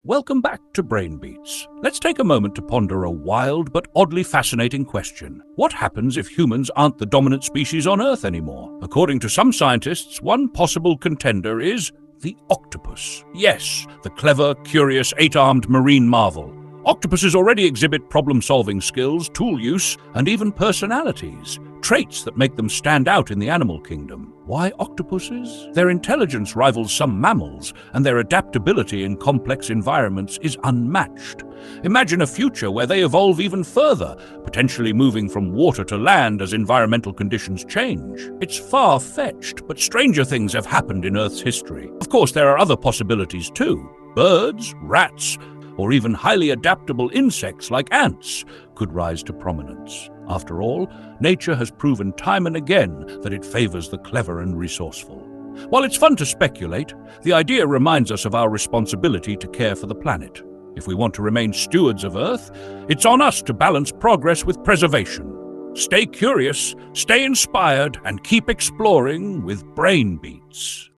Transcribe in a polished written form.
Welcome back to Brain Beats. Let's take a moment to ponder a wild but oddly fascinating question. What happens if humans aren't the dominant species on Earth anymore? According to some scientists, one possible contender is the octopus. Yes, the clever, curious, eight-armed marine marvel. Octopuses already exhibit problem-solving skills, tool use, and even personalities, traits that make them stand out in the animal kingdom. Why octopuses? Their intelligence rivals some mammals, and their adaptability in complex environments is unmatched. Imagine a future where they evolve even further, potentially moving from water to land as environmental conditions change. It's far-fetched, but stranger things have happened in Earth's history. Of course, there are other possibilities too. Birds, rats, or even highly adaptable insects like ants could rise to prominence. After all, nature has proven time and again that it favors the clever and resourceful. While it's fun to speculate, the idea reminds us of our responsibility to care for the planet. If we want to remain stewards of Earth, it's on us to balance progress with preservation. Stay curious, stay inspired, and keep exploring with Brain Beats.